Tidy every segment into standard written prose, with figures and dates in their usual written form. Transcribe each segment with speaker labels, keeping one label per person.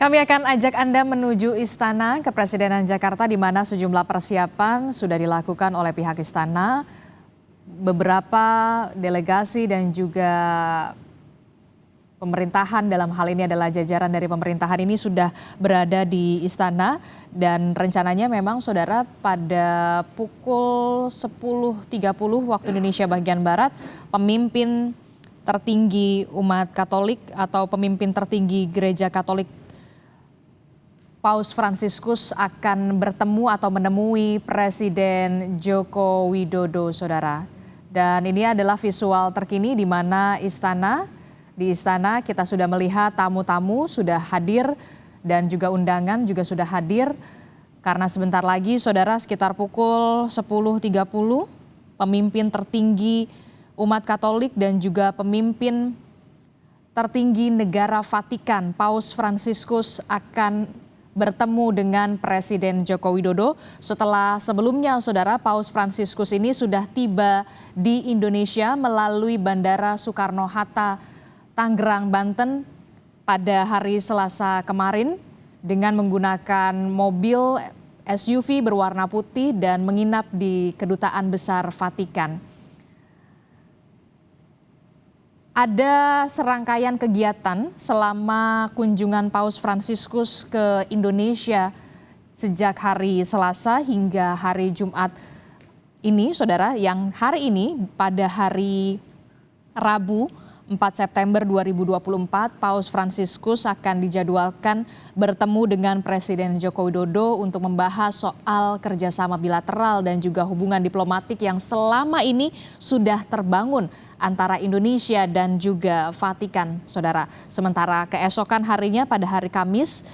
Speaker 1: Kami akan ajak Anda menuju Istana Kepresidenan Jakarta di mana sejumlah persiapan sudah dilakukan oleh pihak istana. Beberapa delegasi dan juga pemerintahan dalam hal ini adalah jajaran dari pemerintahan ini sudah berada di istana dan rencananya memang saudara pada pukul 10.30 waktu Indonesia bagian Barat pemimpin tertinggi umat Katolik atau pemimpin tertinggi Gereja Katolik Paus Fransiskus akan bertemu atau menemui Presiden Joko Widodo, saudara. Dan ini adalah visual terkini di mana di istana kita sudah melihat tamu-tamu sudah hadir dan juga undangan juga sudah hadir. Karena sebentar lagi, saudara, sekitar pukul 10.30, pemimpin tertinggi umat Katolik dan juga pemimpin tertinggi negara Vatikan, Paus Fransiskus akan bertemu dengan Presiden Joko Widodo setelah sebelumnya saudara Paus Fransiskus ini sudah tiba di Indonesia melalui Bandara Soekarno-Hatta, Tangerang, Banten pada hari Selasa kemarin dengan menggunakan mobil SUV berwarna putih dan menginap di Kedutaan Besar Vatikan. Ada serangkaian kegiatan selama kunjungan Paus Fransiskus ke Indonesia sejak hari Selasa hingga hari Jumat ini, saudara, yang hari ini pada hari Rabu 4 September 2024, Paus Fransiskus akan dijadwalkan bertemu dengan Presiden Joko Widodo untuk membahas soal kerjasama bilateral dan juga hubungan diplomatik yang selama ini sudah terbangun antara Indonesia dan juga Vatikan, saudara. Sementara keesokan harinya pada hari Kamis,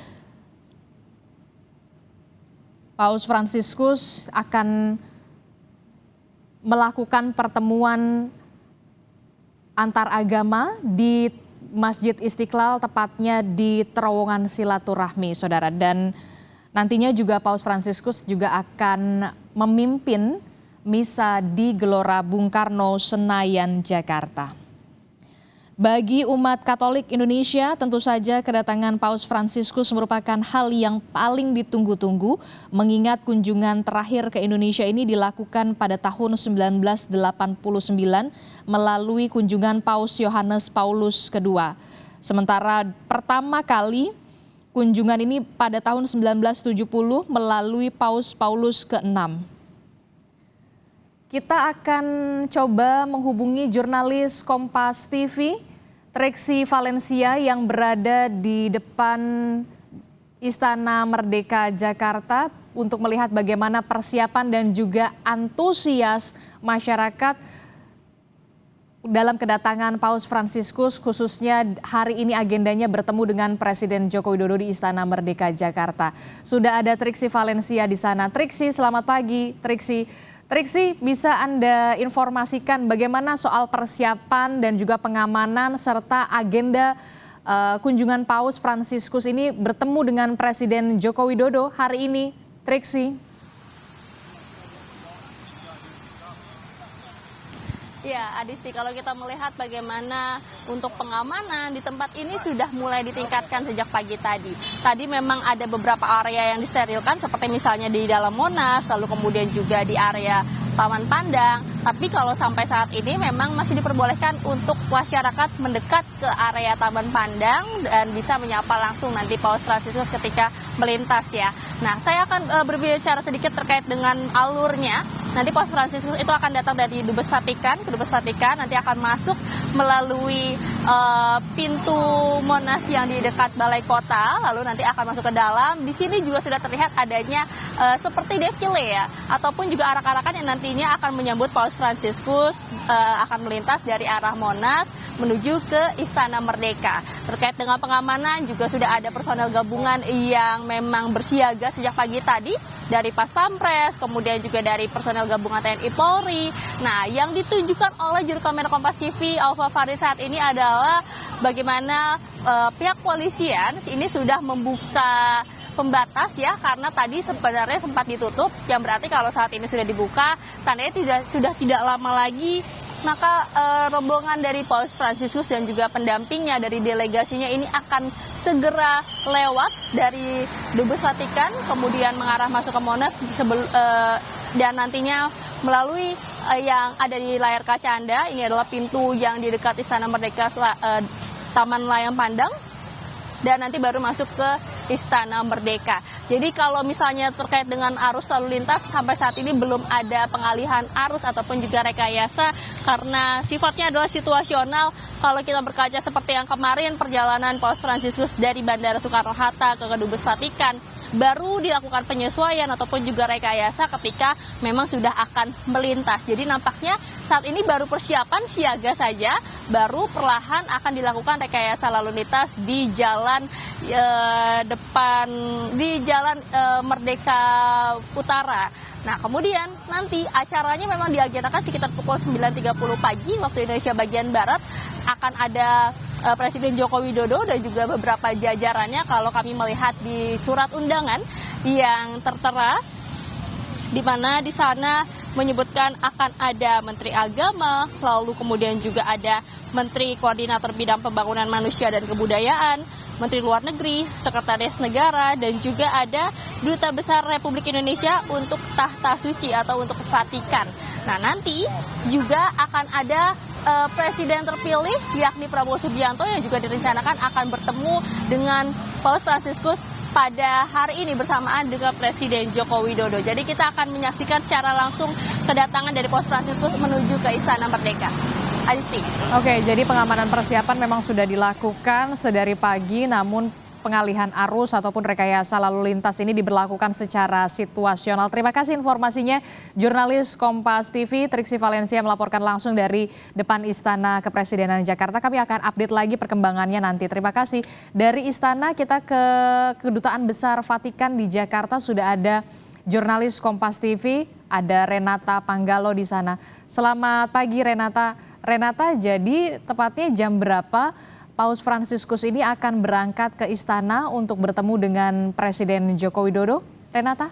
Speaker 1: Paus Fransiskus akan melakukan pertemuan antar agama di Masjid Istiqlal, tepatnya di terowongan silaturahmi, saudara. Dan nantinya juga Paus Fransiskus juga akan memimpin misa di Gelora Bung Karno, Senayan, Jakarta. Bagi umat Katolik Indonesia, tentu saja kedatangan Paus Fransiskus merupakan hal yang paling ditunggu-tunggu, mengingat kunjungan terakhir ke Indonesia ini dilakukan pada tahun 1989 melalui kunjungan Paus Yohanes Paulus II. Sementara pertama kali kunjungan ini pada tahun 1970 melalui Paus Paulus ke-6. Kita akan coba menghubungi jurnalis Kompas TV, Triksi Valencia yang berada di depan Istana Merdeka Jakarta untuk melihat bagaimana persiapan dan juga antusias masyarakat dalam kedatangan Paus Fransiskus, khususnya hari ini agendanya bertemu dengan Presiden Joko Widodo di Istana Merdeka Jakarta. Sudah ada Triksi Valencia di sana. Triksi, selamat pagi. Triksi, bisa Anda informasikan bagaimana soal persiapan dan juga pengamanan serta agenda kunjungan Paus Fransiskus ini bertemu dengan Presiden Joko Widodo hari ini, Triksi?
Speaker 2: Ya, Adisti, kalau kita melihat bagaimana untuk pengamanan di tempat ini sudah mulai ditingkatkan sejak pagi tadi. Tadi memang ada beberapa area yang disterilkan seperti misalnya di dalam Monas, lalu kemudian juga di area Taman Pandang. Tapi kalau sampai saat ini memang masih diperbolehkan untuk masyarakat mendekat ke area Taman Pandang dan bisa menyapa langsung nanti Paus Fransiskus ketika melintas ya. Nah, saya akan berbicara sedikit terkait dengan alurnya. Nanti Paus Fransiskus itu akan datang dari Dubes Vatikan, ke Dubes Vatikan, nanti akan masuk melalui pintu Monas yang di dekat Balai Kota, lalu nanti akan masuk ke dalam. Di sini juga sudah terlihat adanya seperti defile ya, ataupun juga arak-arakan yang nantinya akan menyambut Paus Fransiskus akan melintas dari arah Monas menuju ke Istana Merdeka. Terkait dengan pengamanan juga sudah ada personel gabungan yang memang bersiaga sejak pagi tadi dari Pas Pampres, kemudian juga dari personel gabungan TNI Polri. Nah, yang ditunjukkan oleh juru kamera Kompas TV Alfa Farid saat ini adalah bagaimana pihak polisian ini sudah membuka pembatas ya, karena tadi sebenarnya sempat ditutup, yang berarti kalau saat ini sudah dibuka, tandanya sudah tidak lama lagi maka rombongan dari Paus Fransiskus dan juga pendampingnya dari delegasinya ini akan segera lewat dari Dubes Vatikan, kemudian mengarah masuk ke Monas dan nantinya melalui yang ada di layar kaca Anda. Ini adalah pintu yang di dekat Istana Merdeka, Taman Layang Pandang, dan nanti baru masuk ke Istana Merdeka. Jadi kalau misalnya terkait dengan arus lalu lintas, sampai saat ini belum ada pengalihan arus ataupun juga rekayasa karena sifatnya adalah situasional. Kalau kita berkaca seperti yang kemarin perjalanan Paus Fransiskus dari Bandara Soekarno-Hatta ke Dubes Vatikan, baru dilakukan penyesuaian ataupun juga rekayasa ketika memang sudah akan melintas. Jadi nampaknya saat ini baru persiapan siaga saja, baru perlahan akan dilakukan rekayasa lalu lintas di jalan Merdeka Utara. Nah, kemudian nanti acaranya memang diagendakan sekitar pukul 9.30 pagi waktu Indonesia bagian Barat. Akan ada Presiden Joko Widodo dan juga beberapa jajarannya kalau kami melihat di surat undangan yang tertera, di mana di sana menyebutkan akan ada Menteri Agama, lalu kemudian juga ada Menteri Koordinator Bidang Pembangunan Manusia dan Kebudayaan, Menteri Luar Negeri, Sekretaris Negara, dan juga ada Duta Besar Republik Indonesia untuk Tahta Suci atau untuk Vatikan. Nah, nanti juga akan ada Presiden terpilih yakni Prabowo Subianto yang juga direncanakan akan bertemu dengan Paus Fransiskus pada hari ini bersamaan dengan Presiden Joko Widodo. Jadi kita akan menyaksikan secara langsung kedatangan dari Paus Fransiskus menuju ke Istana Merdeka. Adisti.
Speaker 1: Oke, jadi pengamanan persiapan memang sudah dilakukan sedari pagi, namun pengalihan arus ataupun rekayasa lalu lintas ini diberlakukan secara situasional. Terima kasih informasinya, jurnalis Kompas TV Triksi Valencia melaporkan langsung dari depan Istana Kepresidenan Jakarta. Kami akan update lagi perkembangannya nanti. Terima kasih. Dari Istana kita ke Kedutaan Besar Vatikan di Jakarta, sudah ada jurnalis Kompas TV, ada Renata Panggalo di sana. Selamat pagi Renata. Renata, jadi tepatnya jam berapa Paus Fransiskus ini akan berangkat ke istana untuk bertemu dengan Presiden Joko Widodo? Renata?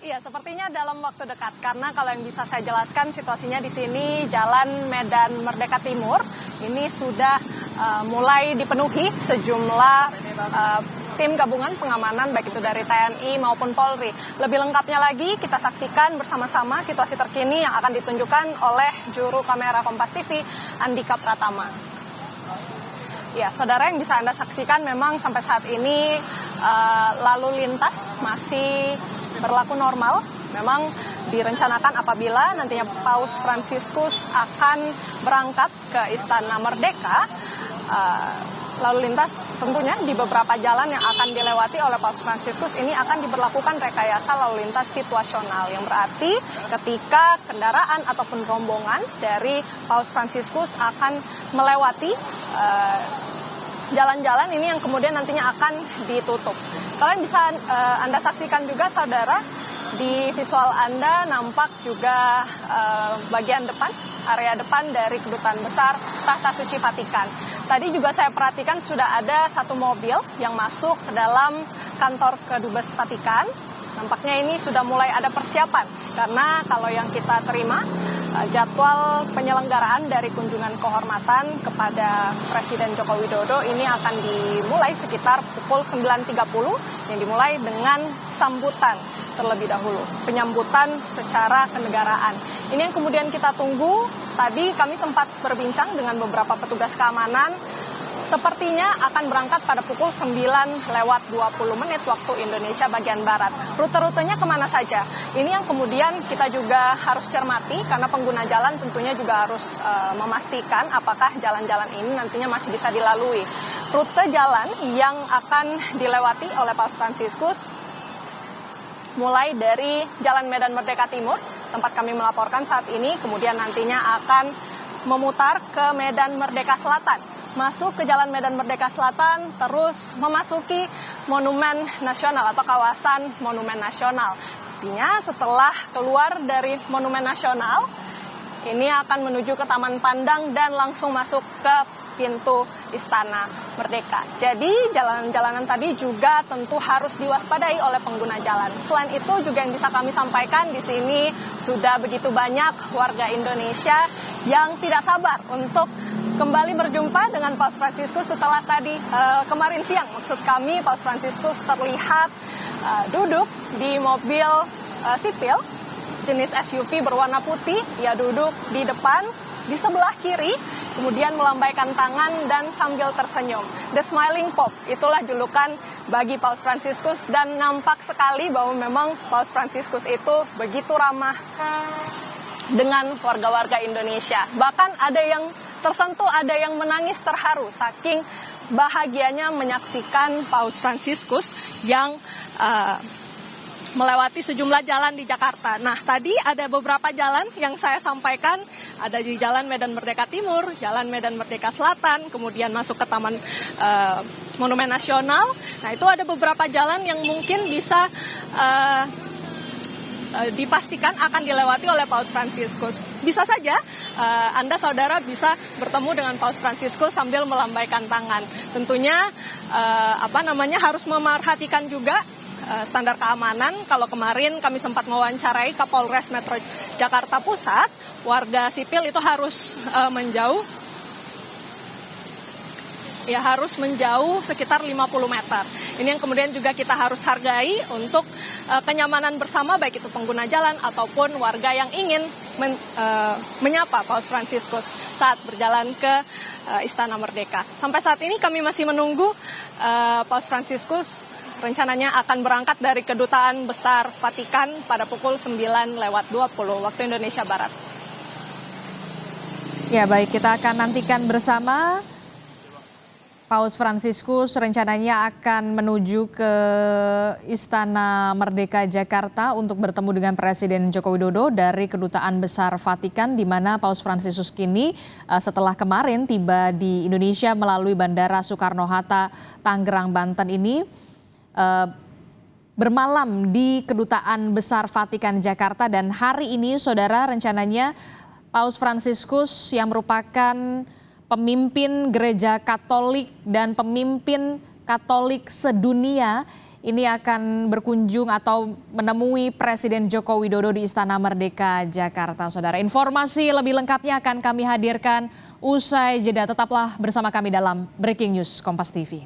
Speaker 3: Iya, sepertinya dalam waktu dekat. Karena kalau yang bisa saya jelaskan situasinya di sini Jalan Medan Merdeka Timur ini sudah mulai dipenuhi sejumlah tim gabungan pengamanan baik itu dari TNI maupun Polri. Lebih lengkapnya lagi kita saksikan bersama-sama situasi terkini yang akan ditunjukkan oleh juru kamera Kompas TV Andika Pratama. Ya, saudara, yang bisa Anda saksikan memang sampai saat ini lalu lintas masih berlaku normal. Memang direncanakan apabila nantinya Paus Fransiskus akan berangkat ke Istana Merdeka, lalu lintas tentunya di beberapa jalan yang akan dilewati oleh Paus Fransiskus ini akan diberlakukan rekayasa lalu lintas situasional, yang berarti ketika kendaraan ataupun rombongan dari Paus Fransiskus akan melewati jalan-jalan ini yang kemudian nantinya akan ditutup. Kalian bisa Anda saksikan juga, saudara, di visual Anda nampak juga bagian depan, area depan dari Kedutaan Besar Tahta Suci Vatikan. Tadi juga saya perhatikan sudah ada satu mobil yang masuk ke dalam kantor Kedubes Vatikan. Nampaknya ini sudah mulai ada persiapan, karena kalau yang kita terima jadwal penyelenggaraan dari kunjungan kehormatan kepada Presiden Joko Widodo ini akan dimulai sekitar pukul 9.30 yang dimulai dengan sambutan terlebih dahulu, penyambutan secara kenegaraan. Ini yang kemudian kita tunggu. Tadi kami sempat berbincang dengan beberapa petugas keamanan. Sepertinya akan berangkat pada pukul 9:20 waktu Indonesia bagian Barat. Rute-rutenya kemana saja? Ini yang kemudian kita juga harus cermati, karena pengguna jalan tentunya juga harus memastikan apakah jalan-jalan ini nantinya masih bisa dilalui. Rute jalan yang akan dilewati oleh Paus Fransiskus mulai dari Jalan Medan Merdeka Timur, tempat kami melaporkan saat ini, kemudian nantinya akan memutar ke Medan Merdeka Selatan, masuk ke Jalan Medan Merdeka Selatan, terus memasuki Monumen Nasional atau kawasan Monumen Nasional. Artinya setelah keluar dari Monumen Nasional, ini akan menuju ke Taman Pandang dan langsung masuk ke pintu Istana Merdeka. Jadi jalanan-jalanan tadi juga tentu harus diwaspadai oleh pengguna jalan. Selain itu juga yang bisa kami sampaikan di sini sudah begitu banyak warga Indonesia yang tidak sabar untuk kembali berjumpa dengan Paus Fransiskus setelah tadi kemarin siang. Maksud kami Paus Fransiskus terlihat duduk di mobil sipil jenis SUV berwarna putih. Ia duduk di depan, di sebelah kiri, kemudian melambaikan tangan dan sambil tersenyum. The Smiling Pope, itulah julukan bagi Paus Fransiskus, dan nampak sekali bahwa memang Paus Fransiskus itu begitu ramah dengan warga-warga Indonesia. Bahkan ada yang tersentuh, ada yang menangis terharu saking bahagianya menyaksikan Paus Fransiskus yang melewati sejumlah jalan di Jakarta. Nah, tadi ada beberapa jalan yang saya sampaikan, ada di Jalan Medan Merdeka Timur, Jalan Medan Merdeka Selatan, kemudian masuk ke Taman Monumen Nasional. Nah, itu ada beberapa jalan yang mungkin bisa dipastikan akan dilewati oleh Paus Fransiskus. Bisa saja Anda saudara bisa bertemu dengan Paus Fransiskus sambil melambaikan tangan. Tentunya harus memerhatikan juga standar keamanan. Kalau kemarin kami sempat mewawancarai Kapolres Metro Jakarta Pusat, warga sipil itu harus menjauh sekitar 50 meter. Ini yang kemudian juga kita harus hargai untuk kenyamanan bersama, baik itu pengguna jalan ataupun warga yang ingin menyapa Paus Fransiskus saat berjalan ke Istana Merdeka. Sampai saat ini kami masih menunggu Paus Fransiskus rencananya akan berangkat dari Kedutaan Besar Vatikan pada pukul 9:20 waktu Indonesia Barat.
Speaker 1: Ya baik, kita akan nantikan bersama. Paus Fransiskus rencananya akan menuju ke Istana Merdeka Jakarta untuk bertemu dengan Presiden Joko Widodo dari Kedutaan Besar Vatikan, di mana Paus Fransiskus kini setelah kemarin tiba di Indonesia melalui Bandara Soekarno-Hatta, Tangerang, Banten ini, bermalam di Kedutaan Besar Vatikan Jakarta. Dan hari ini saudara rencananya Paus Fransiskus yang merupakan pemimpin gereja Katolik dan pemimpin Katolik sedunia ini akan berkunjung atau menemui Presiden Joko Widodo di Istana Merdeka Jakarta. Saudara, informasi lebih lengkapnya akan kami hadirkan usai jeda. Tetaplah bersama kami dalam Breaking News Kompas TV.